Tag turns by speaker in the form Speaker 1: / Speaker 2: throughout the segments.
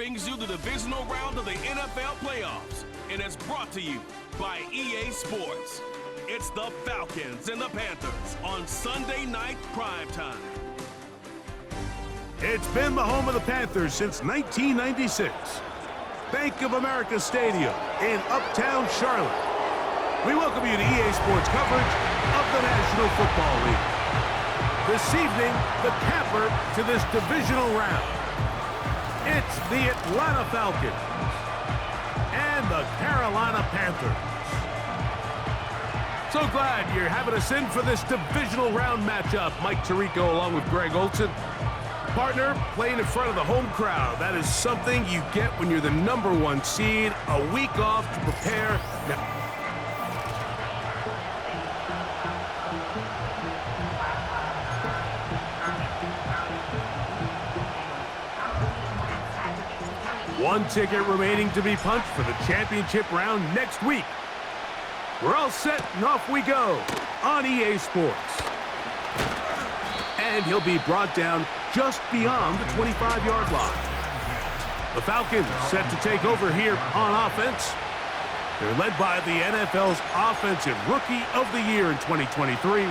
Speaker 1: brings you the divisional round of the NFL playoffs, and it's brought to you by EA Sports. It's the Falcons and the Panthers on Sunday night primetime.
Speaker 2: It's been the home of the Panthers since 1996. Bank of America Stadium in Uptown Charlotte. We welcome you to EA Sports coverage of the National Football League. This evening, the capper to this divisional round. It's the Atlanta Falcons and the Carolina Panthers. So glad you're having us in for this divisional round matchup. Mike Tirico along with Greg Olson. Partner, playing in front of the home crowd. That is something you get when you're the #1 seed. A week off to prepare. Now, one ticket remaining to be punched for the championship round next week. We're all set and off we go on EA Sports. And he'll be brought down just beyond the 25-yard line. The Falcons set to take over here on offense. They're led by the NFL's Offensive Rookie of the Year in 2023.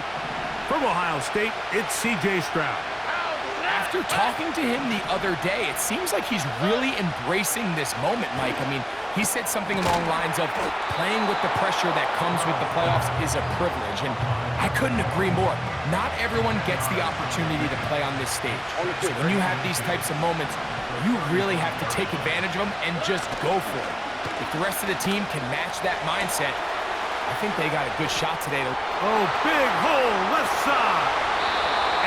Speaker 2: From Ohio State, it's C.J. Stroud.
Speaker 3: After talking to him the other day, it seems like he's really embracing this moment, Mike. I mean, he said something along the lines of playing with the pressure that comes with the playoffs is a privilege, and I couldn't agree more. Not everyone gets the opportunity to play on this stage. So when you have these types of moments, you really have to take advantage of them and just go for it. If the rest of the team can match that mindset, I think they got a good shot today.
Speaker 2: Oh, big hole left side.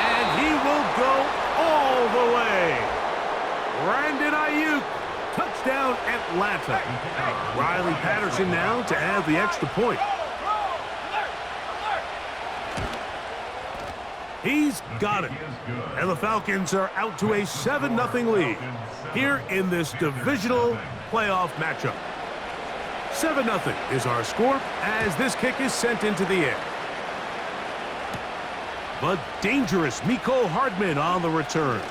Speaker 2: And he will go all the way. Brandon Ayuk, touchdown Atlanta. Riley Patterson now to add the extra point. He's got it. And the Falcons are out to a 7-0 lead here in this divisional playoff matchup. 7-0 is our score as this kick is sent into the air. But dangerous Mecole Hardman on the return.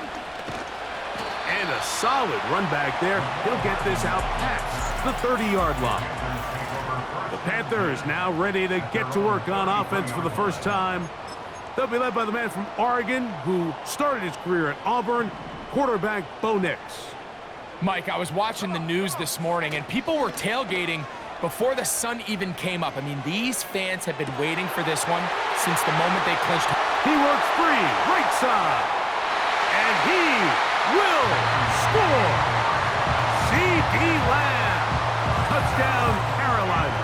Speaker 2: And a solid run back there. He'll get this out past the 30-yard line. The Panthers now ready to get to work on offense for the first time. They'll be led by the man from Oregon who started his career at Auburn, quarterback Bo Nix.
Speaker 3: Mike, I was watching the news this morning, and people were tailgating before the sun even came up. I mean, these fans have been waiting for this one since the moment they clinched.
Speaker 2: He works free, right side, and he will score. C.D. Lamb, touchdown Carolina.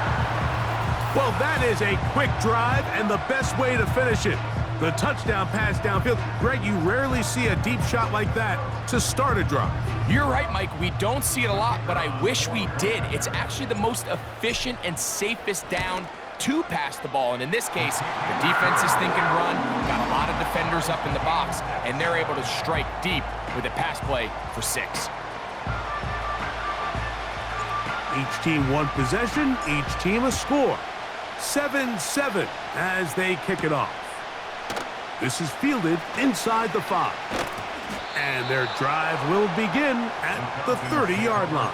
Speaker 2: Well, that is a quick drive and the best way to finish it. The touchdown pass downfield. Greg, you rarely see a deep shot like that to start a drive.
Speaker 3: You're right, Mike. We don't see it a lot, but I wish we did. It's actually the most efficient and safest down to pass the ball. And in this case, the defense is thinking run, got a lot of defenders up in the box, and they're able to strike deep with a pass play for 6.
Speaker 2: Each team one possession, each team a score. 7-7 as they kick it off. This is fielded inside the 5. And their drive will begin at the 30-yard line.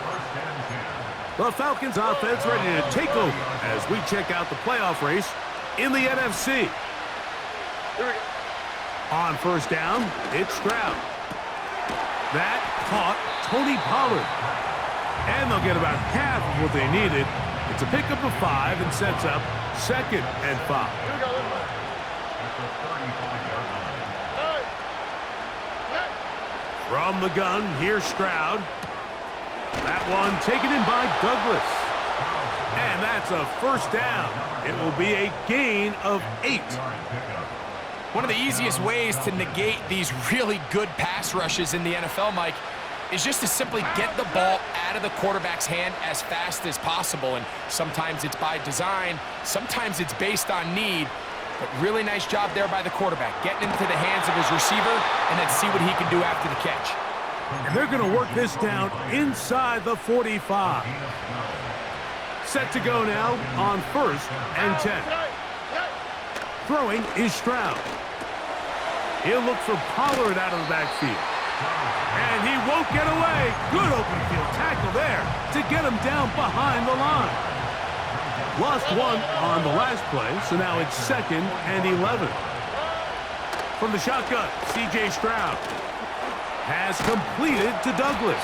Speaker 2: The Falcons offense ready to take over as we check out the playoff race in the NFC. On first down, it's Stroud. That caught Tony Pollard. And they'll get about half of what they needed. It's a pickup of 5 and sets up 2nd and 5. From the gun, here's Stroud. That one taken in by Douglas. And that's a first down. It will be a gain of 8.
Speaker 3: One of the easiest ways to negate these really good pass rushes in the NFL, Mike, is just to simply get the ball out of the quarterback's hand as fast as possible. And sometimes it's by design, sometimes it's based on need. But really nice job there by the quarterback, getting into the hands of his receiver and then see what he can do after the catch.
Speaker 2: And they're going to work this down inside the 45. Set to go now on 1st and 10. Throwing is Stroud. He'll look for Pollard out of the backfield. And he won't get away. Good open field tackle there to get him down behind the line. Lost one on the last play, so now it's 2nd and 11. From the shotgun, C.J. Stroud has completed to Douglas.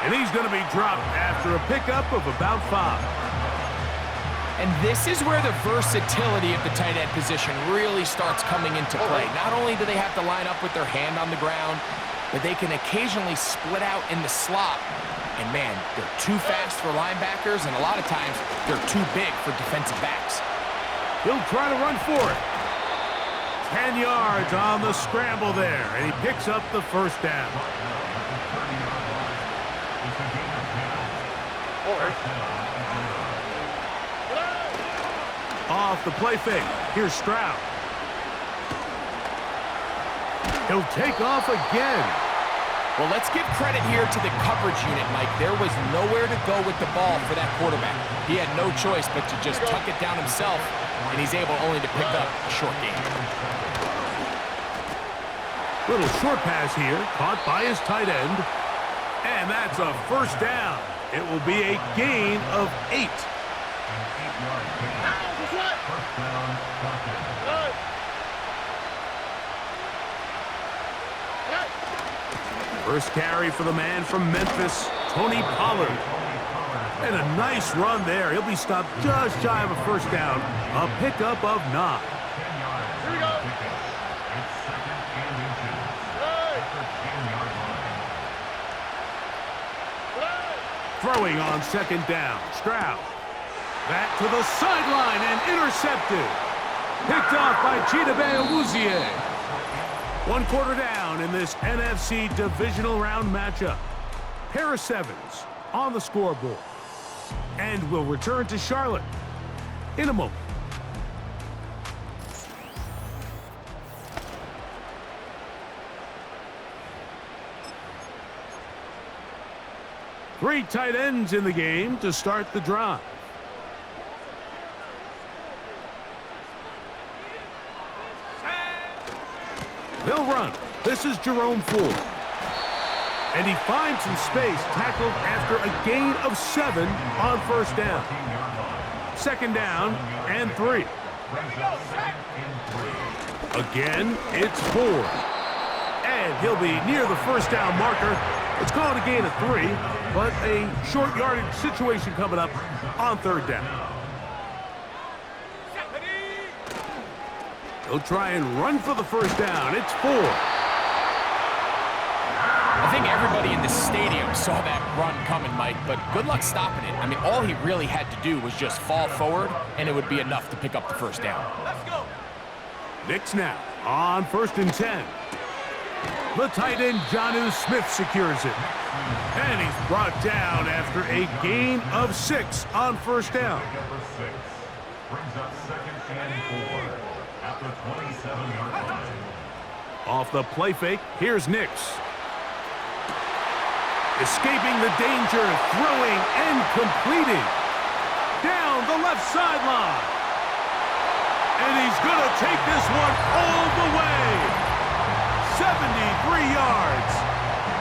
Speaker 2: And he's going to be dropped after a pickup of about 5.
Speaker 3: And this is where the versatility of the tight end position really starts coming into play. Not only do they have to line up with their hand on the ground, but they can occasionally split out in the slot. And man, they're too fast for linebackers, and a lot of times they're too big for defensive backs.
Speaker 2: He'll try to run for it. 10 yards on the scramble there, and he picks up the first down. Off the play fake. Here's Stroud. He'll take off again.
Speaker 3: Well, let's give credit here to the coverage unit, Mike. There was nowhere to go with the ball for that quarterback. He had no choice but to just tuck it down himself, and he's able only to pick up a short gain.
Speaker 2: Little short pass here, caught by his tight end. And that's a first down. It will be a gain of 8. First carry for the man from Memphis, Tony Pollard. And a nice run there. He'll be stopped just shy of a first down. A pickup of 9.
Speaker 4: Here we go.
Speaker 2: Throwing on 2nd down. Stroud. Back to the sideline and intercepted. Picked off by Chidobe Awuzie. 1 quarter down in this NFC Divisional Round matchup. Pair of 7s on the scoreboard. And we'll return to Charlotte in a moment. Three tight ends in the game to start the drive. They'll run. This is Jerome Ford. And he finds some space, tackled after a gain of 7 on first down. 2nd down and 3. Again, it's Ford. And he'll be near the first down marker. It's called a gain of 3, but a short yardage situation coming up on 3rd down. He'll try and run for the first down. It's 4.
Speaker 3: I think everybody in the stadium saw that run coming, Mike, but good luck stopping it. I mean, all he really had to do was just fall forward, and it would be enough to pick up the first down.
Speaker 4: Let's go.
Speaker 2: Knicks now on 1st and 10. The tight end, Jonnu Smith, secures it. And he's brought down after a gain of 6 on first down.
Speaker 5: Number 6 brings up 2nd and 4 at the 27-yard line.
Speaker 2: Off the play fake, here's Nix. Escaping the danger, throwing and completing. Down the left sideline. And he's going to take this one all the way. 73 yards.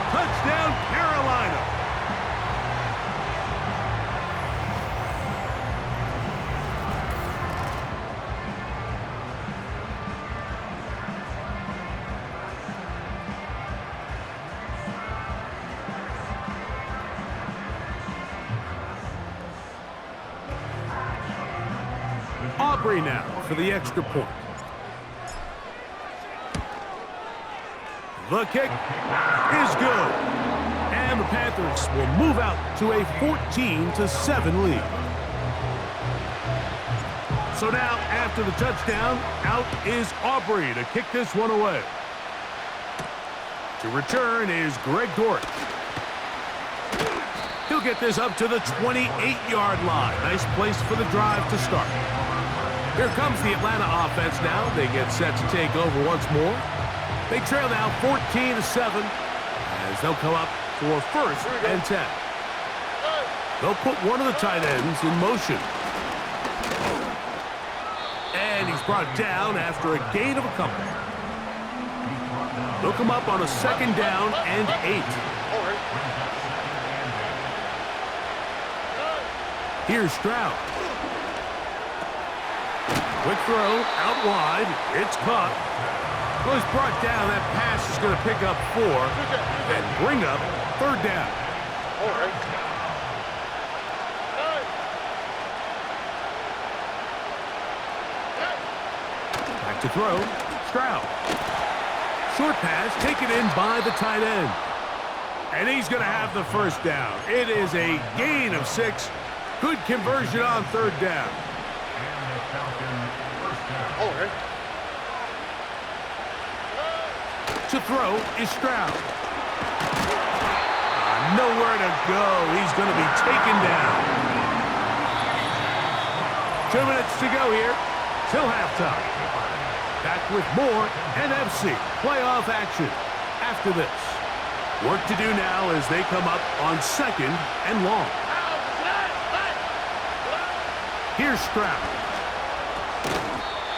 Speaker 2: Touchdown, Carolina. Aubrey now for the extra point. The kick is good. And the Panthers will move out to a 14-7 lead. So now, after the touchdown, out is Aubrey to kick this one away. To return is Greg Dortch. He'll get this up to the 28-yard line. Nice place for the drive to start. Here comes the Atlanta offense now. They get set to take over once more. They trail now 14-7 as they'll come up for 1st and 10. They'll put one of the tight ends in motion. And he's brought down after a gain of a couple. They'll come up on a 2nd down and 8. Here's Stroud. Quick throw, out wide. It's caught. Well, he's brought down. That pass is going to pick up 4 and bring up 3rd down. Back to throw. Stroud. Short pass taken in by the tight end. And he's going to have the 1st down. It is a gain of 6. Good conversion on 3rd down. To throw is Stroud. Nowhere to go. He's going to be taken down. 2 minutes to go here till halftime. Back with more NFC playoff action after this. Work to do now as they come up on 2nd and long. Here's Stroud.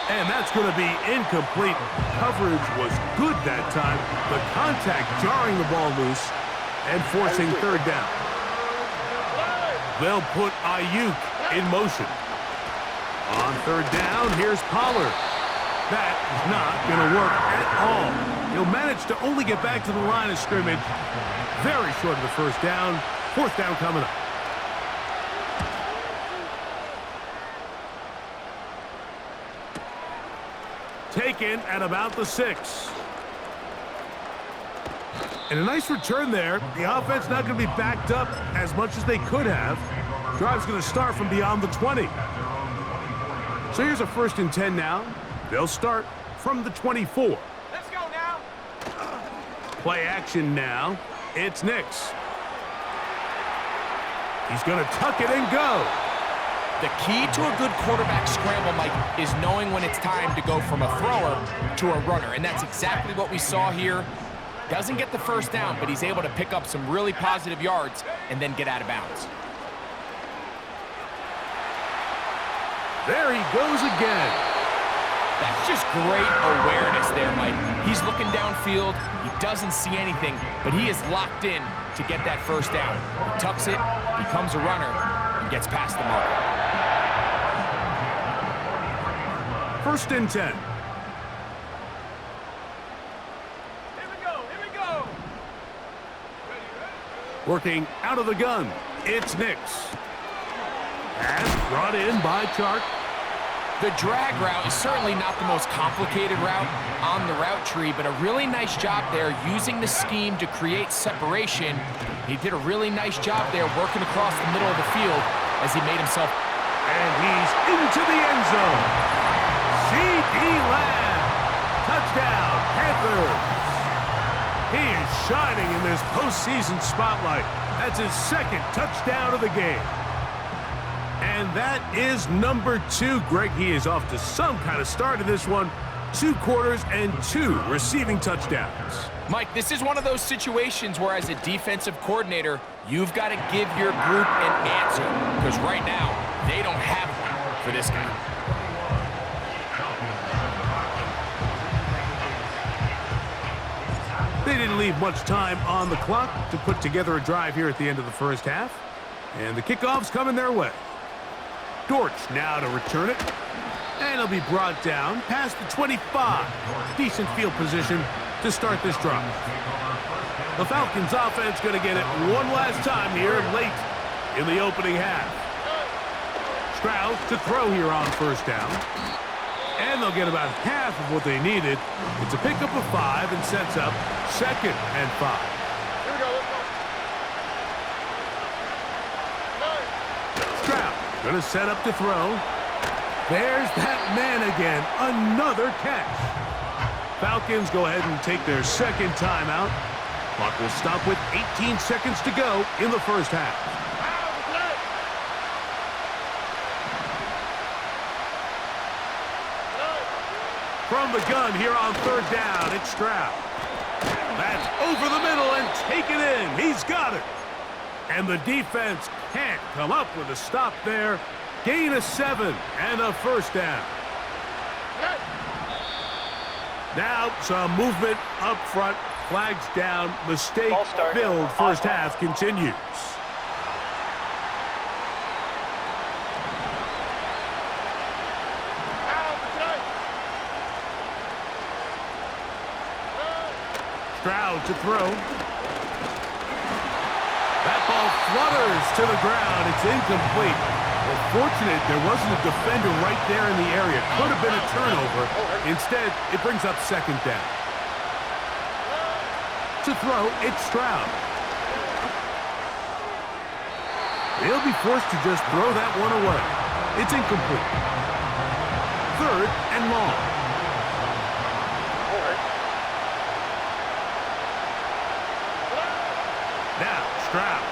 Speaker 2: And that's going to be incomplete. Coverage was good that time. The contact jarring the ball loose and forcing 3rd down. They'll put Ayuk in motion. On 3rd down, here's Pollard. That is not going to work at all. He'll manage to only get back to the line of scrimmage. Very short of the 1st down. 4th down coming up. Taken at about the 6. And a nice return there. The offense not going to be backed up as much as they could have. Drive's going to start from beyond the 20. So here's a 1st and 10 now. They'll start from the 24.
Speaker 3: Let's go now.
Speaker 2: Play action now. It's Nix. He's going to tuck it and go.
Speaker 3: The key to a good quarterback scramble, Mike, is knowing when it's time to go from a thrower to a runner. And that's exactly what we saw here. Doesn't get the 1st down, but he's able to pick up some really positive yards and then get out of bounds.
Speaker 2: There he goes again.
Speaker 3: That's just great awareness there, Mike. He's looking downfield. He doesn't see anything, but he is locked in to get that 1st down. He tucks it, becomes a runner, and gets past the mark.
Speaker 2: 1st and 10.
Speaker 3: Here we go.
Speaker 2: Working out of the gun. It's Nix. Pass brought in by Chark.
Speaker 3: The drag route is certainly not the most complicated route on the route tree, but a really nice job there using the scheme to create separation. He did a really nice job there working across the middle of the field as he made himself.
Speaker 2: And he's into the end zone. C.D. Lamb. Touchdown, Panthers. He is shining in this postseason spotlight. That's his 2nd touchdown of the game. And that is number 2. Greg, he is off to some kind of start in this one. 2 quarters and 2 receiving touchdowns.
Speaker 3: Mike, this is one of those situations where as a defensive coordinator, you've got to give your group an answer. Because right now, they don't have one for this guy.
Speaker 2: They didn't leave much time on the clock to put together a drive here at the end of the 1st half. And the kickoff's coming their way. Dortch now to return it. And he'll be brought down past the 25. Decent field position to start this drive. The Falcons offense going to get it one last time here late in the opening half. Stroud to throw here on 1st down. And they'll get about half of what they needed. It's a pickup of 5 and sets up 2nd and 5.
Speaker 4: Here we go, let's go.
Speaker 2: Stroud going to set up to throw. There's that man again. Another catch. Falcons go ahead and take their 2nd timeout. Clock will stop with 18 seconds to go in the 1st half. From the gun here on 3rd down, it's Stroud. That's over the middle and taken in. He's got it. And the defense can't come up with a stop there. Gain of 7 and a 1st down. Now some movement up front. Flags down. Mistake filled. First half continues. Stroud to throw. That ball flutters to the ground. It's incomplete. Well, fortunate there wasn't a defender right there in the area. Could have been a turnover. Instead, it brings up second down. To throw, it's Stroud. He'll be forced to just throw that one away. It's incomplete. Third and long. Now, Stroud.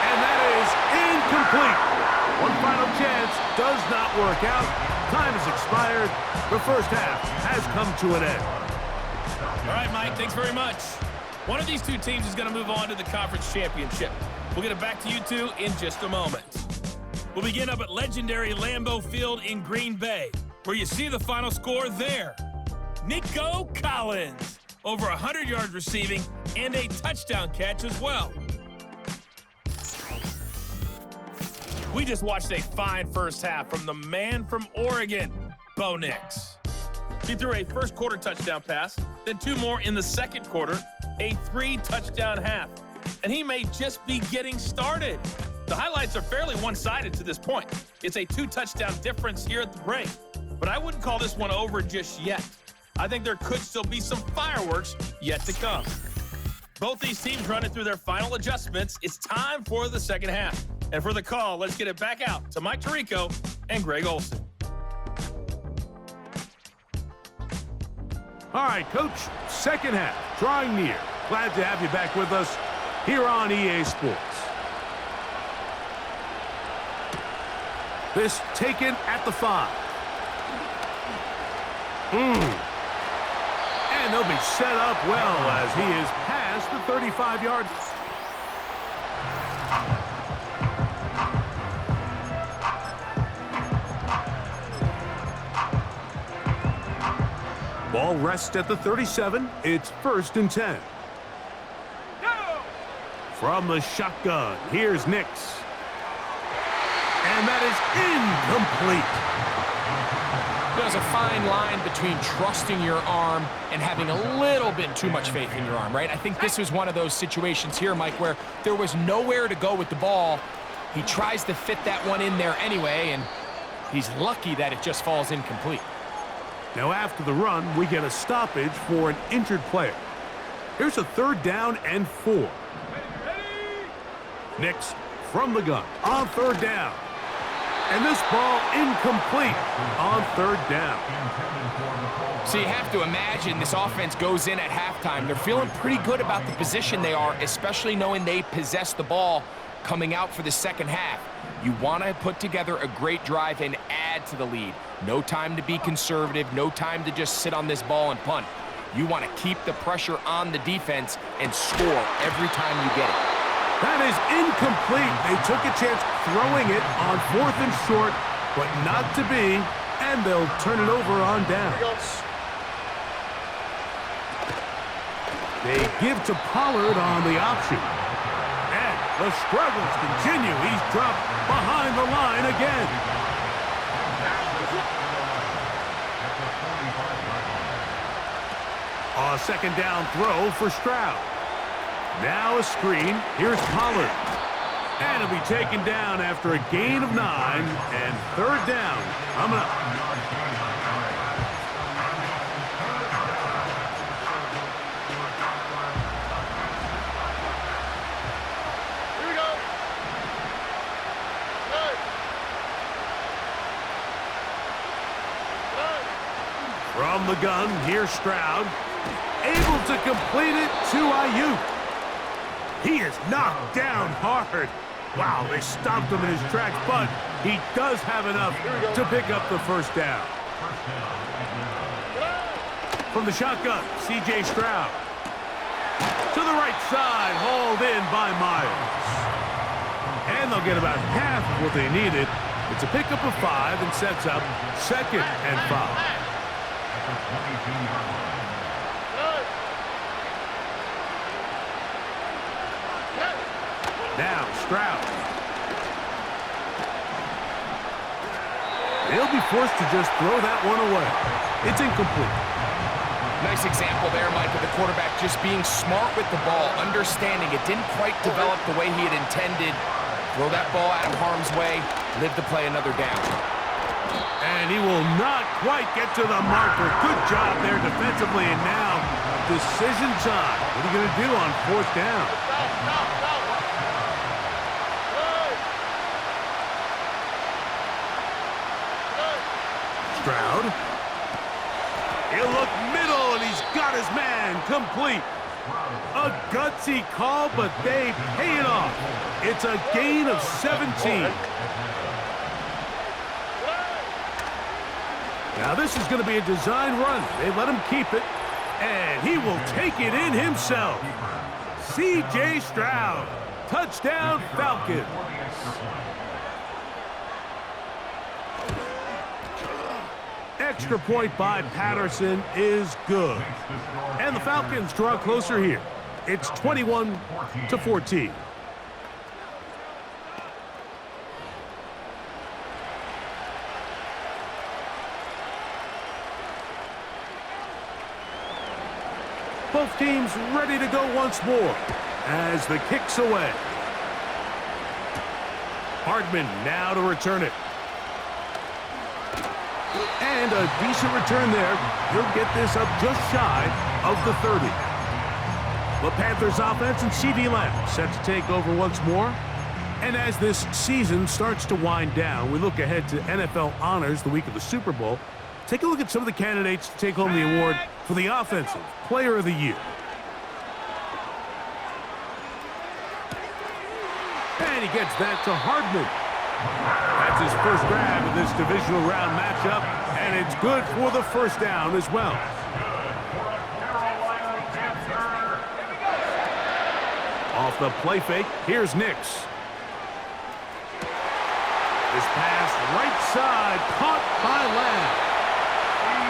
Speaker 2: And that is incomplete. One final chance does not work out. Time has expired. The first half has come to an end.
Speaker 4: All right, Mike, thanks very much. One of these two teams is going to move on to the conference championship. We'll get it back to you two in just a moment. We'll begin up at legendary Lambeau Field in Green Bay, where you see the final score there. Nico Collins, over 100 yards receiving and a touchdown catch as well. We just watched a fine first half from the man from Oregon, Bo Nix. He threw a first quarter touchdown pass, then two more in the second quarter, a 3-touchdown half. And he may just be getting started. The highlights are fairly one-sided to this point. It's a 2-touchdown difference here at the break. But I wouldn't call this one over just yet. I think there could still be some fireworks yet to come. Both these teams running through their final adjustments. It's time for the second half. And for the call, let's get it back out to Mike Tirico and Greg Olsen.
Speaker 2: All right, Coach, second half, drawing near. Glad to have you back with us here on EA Sports. This taken at the 5. And they'll be set up well as he is past the 35-yard. Ball rests at the 37. It's 1st and 10. From the shotgun, here's Nix. And that is incomplete.
Speaker 3: There's a fine line between trusting your arm and having a little bit too much faith in your arm, right? I think this was one of those situations here, Mike, where there was nowhere to go with the ball. He tries to fit that one in there anyway, and he's lucky that it just falls incomplete.
Speaker 2: Now after the run, we get a stoppage for an injured player. Here's a 3rd down and 4. Nix from the gun on 3rd down. And this ball incomplete on 3rd down.
Speaker 3: So you have to imagine this offense goes in at halftime. They're feeling pretty good about the position they are, especially knowing they possess the ball coming out for the second half. You want to put together a great drive and add to the lead. No time to be conservative, no time to just sit on this ball and punt. You want to keep the pressure on the defense and score every time you get it.
Speaker 2: That is incomplete. They took a chance throwing it on 4th and short, but not to be, and they'll turn it over on downs. They give to Pollard on the option. And the struggles continue. He's dropped behind the line again. A 2nd down throw for Stroud. Now a screen. Here's Pollard. And it'll be taken down after a gain of 9 and 3rd down. Coming up.
Speaker 6: Here we go.
Speaker 2: From the gun, here's Stroud. Able to complete it to Ayuk. He is knocked down hard. Wow, they stopped him in his tracks, but he does have enough to pick up the 1st down. From the shotgun, C.J. Stroud. To the right side, hauled in by Myers. And they'll get about half of what they needed It's a pickup of 5 and sets up 2nd and 5.
Speaker 5: At the 22-yard line.
Speaker 2: Now Stroud. He'll be forced to just throw that one away. It's incomplete.
Speaker 3: Nice example there, Mike, of the quarterback just being smart with the ball, understanding it didn't quite develop the way he had intended. Throw that ball out of harm's way, live to play another down.
Speaker 2: And he will not quite get to the marker. Good job there defensively, and now decision time. What are you going to do on 4th down? Stroud. He'll look middle, and he's got his man complete. A gutsy call, but they pay it off. It's a gain of 17. Now this is going to be a design run. They let him keep it, and he will take it in himself. C.J. Stroud, touchdown Falcons. Extra point by Patterson is good. And the Falcons draw closer here. It's 21-14. Both teams ready to go once more as the kick's away. Hardman now to return it. And a decent return there. He'll get this up just shy of the 30. The Panthers offense and C.D. Lamb set to take over once more. And as this season starts to wind down, we look ahead to NFL honors the week of the Super Bowl. Take a look at some of the candidates to take home the award for the Offensive Player of the Year. And he gets that to Hardman. That's his first grab of this divisional round matchup, and it's good for the first down as well. Off the play fake, here's Nix. This pass right side, caught by Lamb.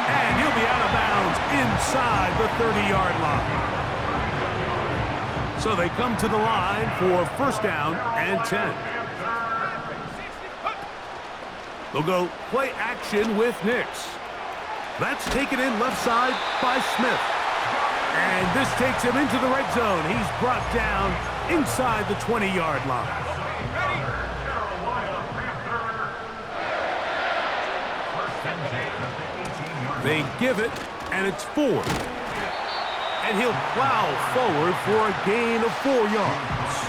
Speaker 2: And he'll be out of bounds inside the 30-yard line. So they come to the line for first down and 10. They'll go play action with Nix. That's taken in left side by Smith. And this takes him into the red zone. He's brought down inside the 20-yard line. They give it, and it's 4. And he'll plow forward for a gain of 4 yards.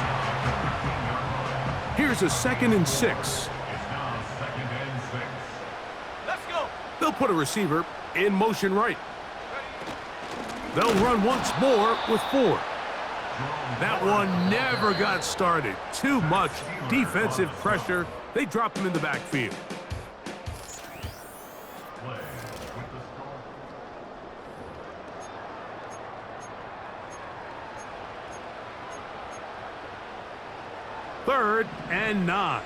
Speaker 2: Here's a 2nd and 6. They'll put a receiver in motion right. They'll run once more with 4. That one never got started. Too much defensive pressure. They drop him in the backfield. Third and 9.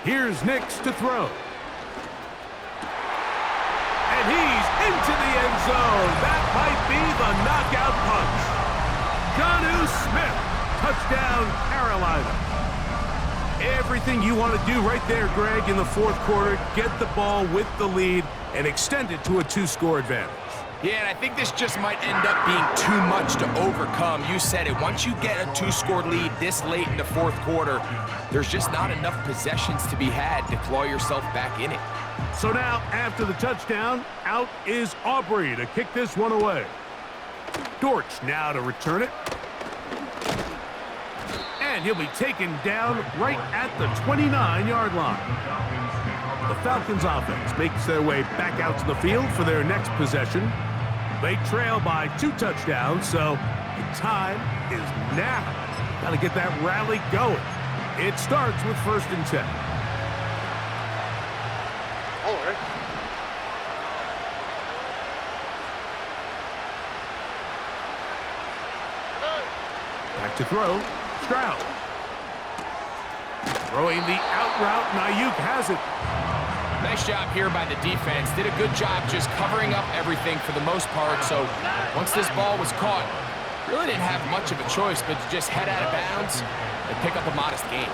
Speaker 2: Here's Nix to throw. And he's into the end zone. That might be the knockout punch. Jonnu Smith, touchdown Carolina. Everything you want to do right there, Greg, in the 4th quarter. Get the ball with the lead and extend it to a 2-score advantage.
Speaker 3: Yeah, and I think this just might end up being too much to overcome. You said it. Once you get a 2-score lead this late in the 4th quarter, there's just not enough possessions to be had to claw yourself back in it.
Speaker 2: So now, after the touchdown, out is Aubrey to kick this one away. Dortch now to return it. And he'll be taken down right at the 29-yard line. The Falcons offense makes their way back out to the field for their next possession. They trail by 2 touchdowns, so the time is now. Got to get that rally going. It starts with 1st and 10.
Speaker 6: All right.
Speaker 2: Back to throw. Stroud. Throwing the out route, and Ayuk has it.
Speaker 3: Nice job here by the defense. Did a good job just covering up everything for the most part. So once this ball was caught, really didn't have much of a choice but to just head out of bounds and pick up a modest gain.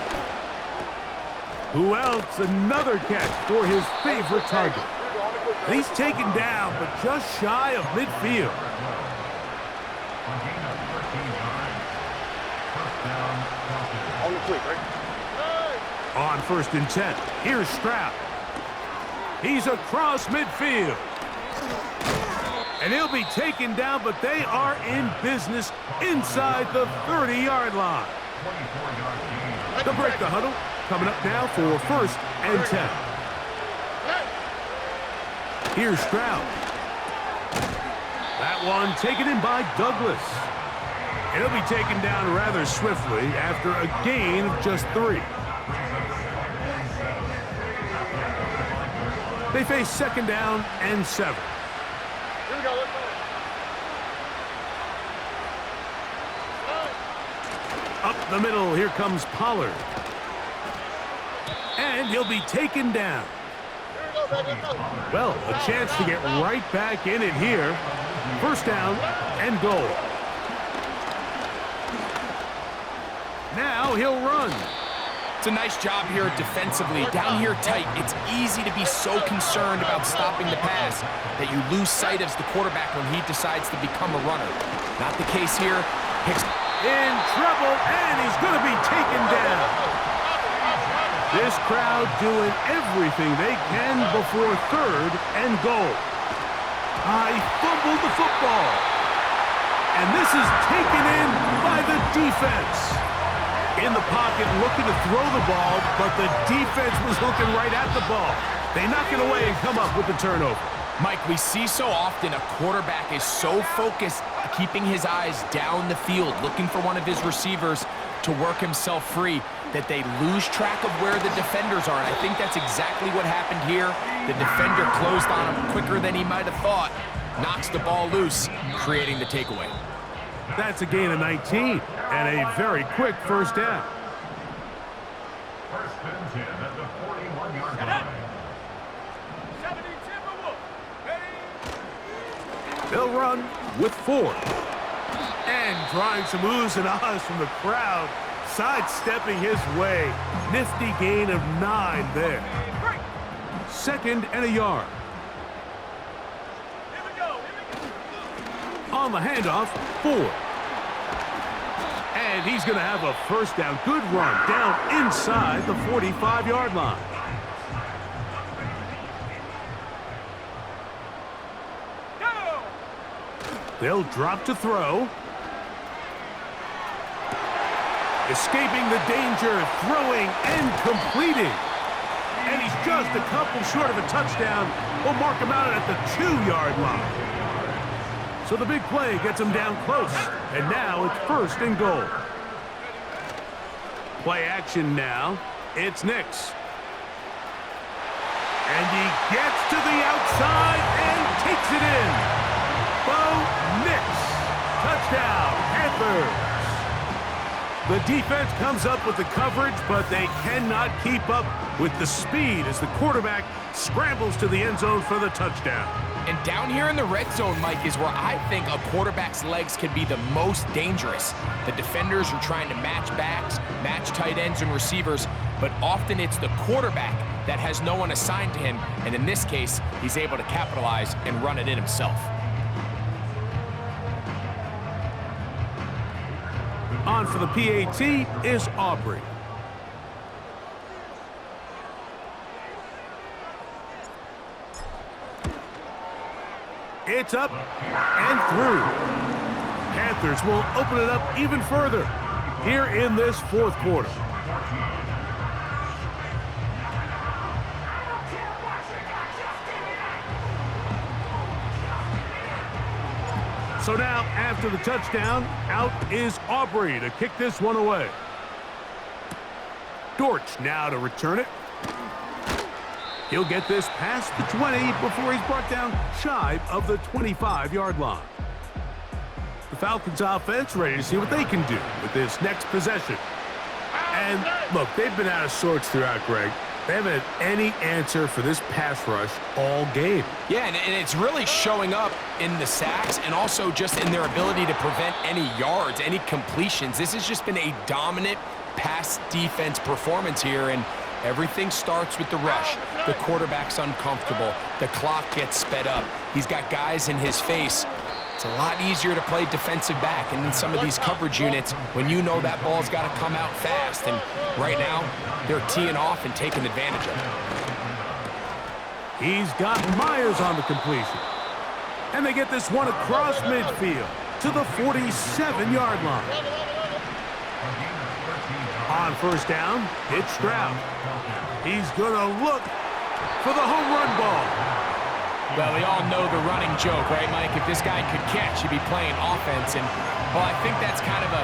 Speaker 2: Who else? Another catch for his favorite target. And he's taken down, but just shy of midfield.
Speaker 6: On the fleet, right?
Speaker 2: On 1st and 10, here's Stroud. He's across midfield. And he'll be taken down, but they are in business inside the 30-yard line. They'll break the huddle. Coming up now for 1st and 10. Here's Stroud. That one taken in by Douglas. And he'll be taken down rather swiftly after a gain of just 3. They face 2nd down and 7.
Speaker 6: Here we go, let's go.
Speaker 2: Up the middle, here comes Pollard. And he'll be taken down.
Speaker 6: Here we go, baby, let's go.
Speaker 2: Well, a chance to get right back in it here. 1st down and goal. Now he'll run.
Speaker 3: It's a nice job here defensively. Down here tight, it's easy to be so concerned about stopping the pass that you lose sight of the quarterback when he decides to become a runner. Not the case here. Hicks
Speaker 2: In trouble, and he's going to be taken down. This crowd doing everything they can before 3rd and goal. I fumbled the football. And this is taken in by the defense. In the pocket, looking to throw the ball, but the defense was looking right at the ball. They knock it away and come up with the turnover.
Speaker 3: Mike, we see so often a quarterback is so focused, keeping his eyes down the field, looking for one of his receivers to work himself free, that they lose track of where the defenders are. And I think that's exactly what happened here. The defender closed on him quicker than he might have thought, knocks the ball loose, creating the takeaway.
Speaker 2: That's a gain of 19 and a very quick 1st down.
Speaker 5: 1st and 10 at the 41-yard line.
Speaker 2: They'll run with 4. And drawing some oohs and ahs from the crowd, sidestepping his way. Nifty gain of 9 there. 2nd and a yard. On the handoff, 4. And he's going to have a 1st down. Good run down inside the 45-yard line. They'll drop to throw. Escaping the danger, throwing and completing. And he's just a couple short of a touchdown. We'll mark him out at the 2-yard line. So the big play gets him down close. And now it's 1st and goal. Play action now. It's Nix. And he gets to the outside and takes it in. Bo Nix. Touchdown, Panthers. The defense comes up with the coverage, but they cannot keep up with the speed as the quarterback scrambles to the end zone for the touchdown.
Speaker 3: And down here in the red zone, Mike, is where I think a quarterback's legs can be the most dangerous. The defenders are trying to match backs, match tight ends and receivers, but often it's the quarterback that has no one assigned to him, and in this case, he's able to capitalize and run it in himself.
Speaker 2: On for the PAT is Aubrey. It's up and through. Panthers will open it up even further here in this 4th quarter. So now, after the touchdown, out is Aubrey to kick this one away. Dortch now to return it. He'll get this past the 20 before he's brought down shy of the 25-yard line. The Falcons offense, ready to see what they can do with this next possession. And look, they've been out of sorts throughout, Greg. They haven't had any answer for this pass rush all game.
Speaker 3: Yeah, and it's really showing up in the sacks and also just in their ability to prevent any yards, any completions. This has just been a dominant pass defense performance here, and everything starts with the rush. The quarterback's uncomfortable. The clock gets sped up. He's got guys in his face. It's a lot easier to play defensive back, and in some of these coverage units, when you know that ball's got to come out fast, and right now, they're teeing off and taking advantage of it.
Speaker 2: He's got Myers on the completion. And they get this one across midfield to the 47-yard line. On first down, it's Stroud. He's going to look for the home run ball.
Speaker 3: Well, we all know the running joke, right, Mike? If this guy could catch, he'd be playing offense. And, well, I think that's kind of a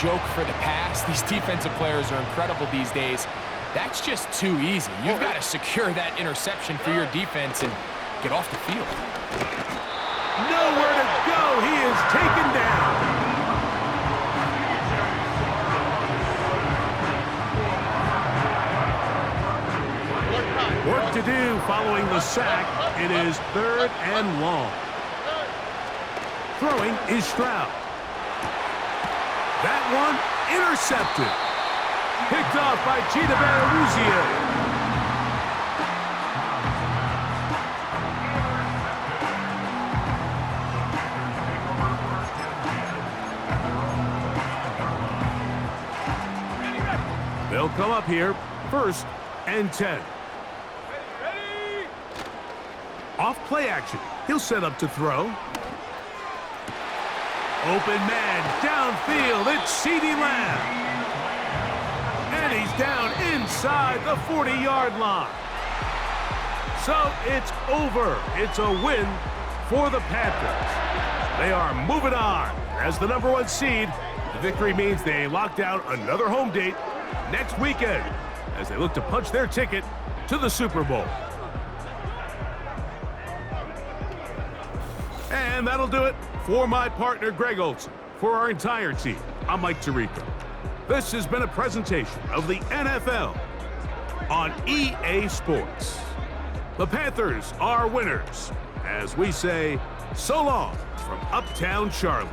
Speaker 3: joke for the past. These defensive players are incredible these days. That's just too easy. You've got to secure that interception for your defense and get off the field.
Speaker 2: Nowhere to go. He is taken down. Work to do following the sack. It is 3rd and long. Throwing is Stroud. That one intercepted. Picked off by Gita Barruzia. They'll come up here, 1st and 10. Off play action. He'll set up to throw. Open man, downfield. It's CeeDee Lamb. And he's down inside the 40-yard line. So it's over. It's a win for the Panthers. They are moving on as the #1 seed. The victory means they locked out another home date next weekend as they look to punch their ticket to the Super Bowl. And that'll do it for my partner, Greg Olson. For our entire team, I'm Mike Tirico. This has been a presentation of the NFL on EA Sports. The Panthers are winners, as we say, so long from Uptown Charlotte.